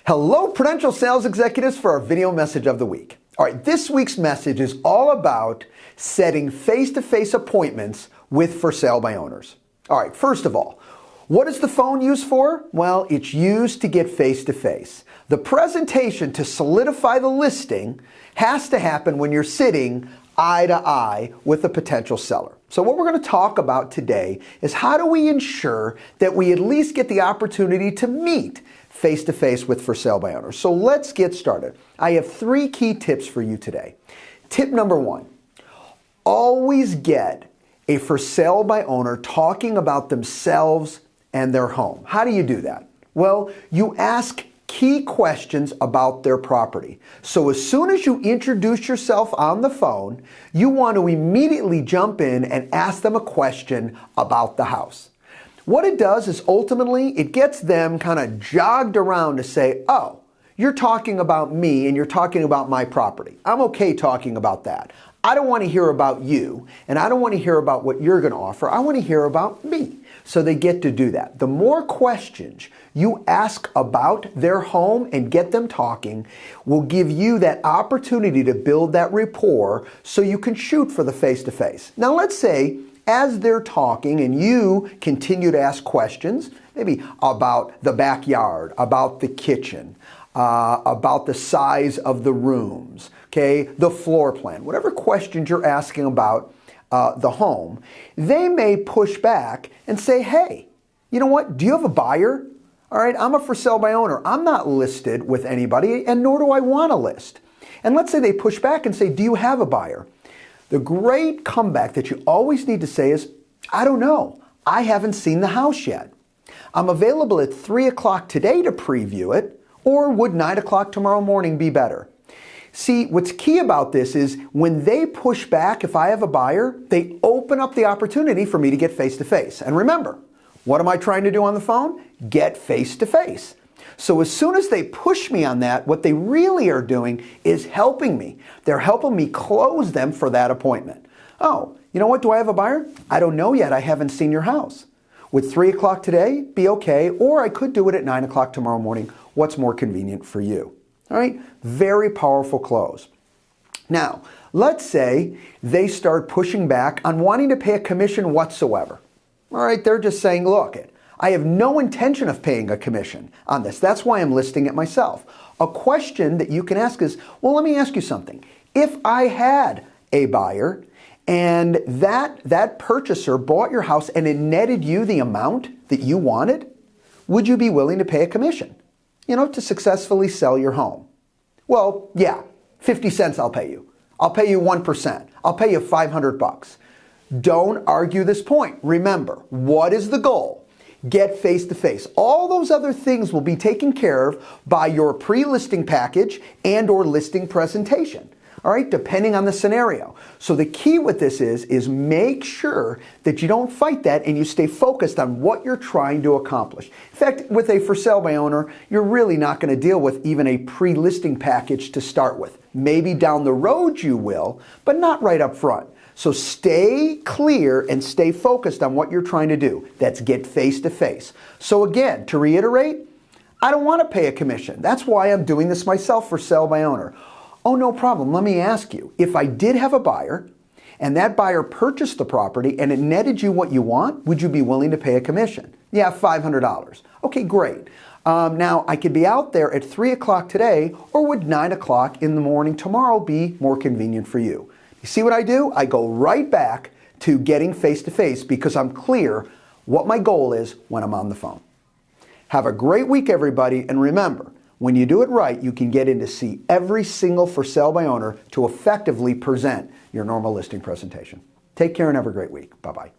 Hello, Prudential Sales Executives, for our video message of the week. All right, this week's message is all about setting face-to-face appointments with for sale by owners. All right, first of all, what is the phone used for? Well, it's used to get face-to-face. The presentation to solidify the listing has to happen when you're sitting eye to eye with a potential seller. So what we're going to talk about today is how do we ensure that we at least get the opportunity to meet face-to-face with for sale by owners. So let's get started. I have 3 key tips for you today. Tip number 1, always get a for sale by owner talking about themselves and their home. How do you do that? Well, you ask key questions about their property. So as soon as you introduce yourself on the phone, you want to immediately jump in and ask them a question about the house. What it does is ultimately it gets them kind of jogged around to say, oh, you're talking about me and you're talking about my property. I'm okay talking about that. I don't want to hear about you, and I don't want to hear about what you're going to offer. I want to hear about me. So they get to do that. The more questions you ask about their home and get them talking will give you that opportunity to build that rapport so you can shoot for the face-to-face. Now let's say as they're talking and you continue to ask questions, maybe about the backyard, about the kitchen, about the size of the rooms, okay, the floor plan, whatever questions you're asking about the home, they may push back and say, hey, you know what, do you have a buyer? All right, I'm a for sale by owner. I'm not listed with anybody, and nor do I want to list. And let's say they push back and say, do you have a buyer? The great comeback that you always need to say is, I don't know. I haven't seen the house yet. I'm available at 3 o'clock today to preview it, or would 9 o'clock tomorrow morning be better? See, what's key about this is when they push back, if I have a buyer, they open up the opportunity for me to get face-to-face. And remember, what am I trying to do on the phone? Get face-to-face. So as soon as they push me on that, what they really are doing is helping me. They're helping me close them for that appointment. Oh, you know what? Do I have a buyer? I don't know yet. I haven't seen your house. Would 3 o'clock today be okay? Or I could do it at 9 o'clock tomorrow morning. What's more convenient for you? All right? Very powerful close. Now, let's say they start pushing back on wanting to pay a commission whatsoever. All right? They're just saying, look, I have no intention of paying a commission on this. That's why I'm listing it myself. A question that you can ask is, well, let me ask you something. If I had a buyer and that purchaser bought your house and it netted you the amount that you wanted, would you be willing to pay a commission, to successfully sell your home? Well, yeah, 50 cents I'll pay you. I'll pay you 1%. I'll pay you $500. Don't argue this point. Remember, what is the goal? Get face-to-face. All those other things will be taken care of by your pre-listing package and or listing presentation. All right, depending on the scenario. So the key with this is make sure that you don't fight that and you stay focused on what you're trying to accomplish. In fact, with a for sale by owner, you're really not going to deal with even a pre-listing package to start with. Maybe down the road you will, but not right up front. So stay clear and stay focused on what you're trying to do. That's get face-to-face. So again, to reiterate, I don't want to pay a commission. That's why I'm doing this myself for sale by owner. Oh, no problem. Let me ask you, if I did have a buyer and that buyer purchased the property and it netted you what you want, would you be willing to pay a commission? Yeah, $500. Okay, great. Now, I could be out there at 3 o'clock today, or would 9 o'clock in the morning tomorrow be more convenient for you? You see what I do? I go right back to getting face-to-face because I'm clear what my goal is when I'm on the phone. Have a great week, everybody, and remember, when you do it right, you can get in to see every single for sale by owner to effectively present your normal listing presentation. Take care and have a great week. Bye-bye.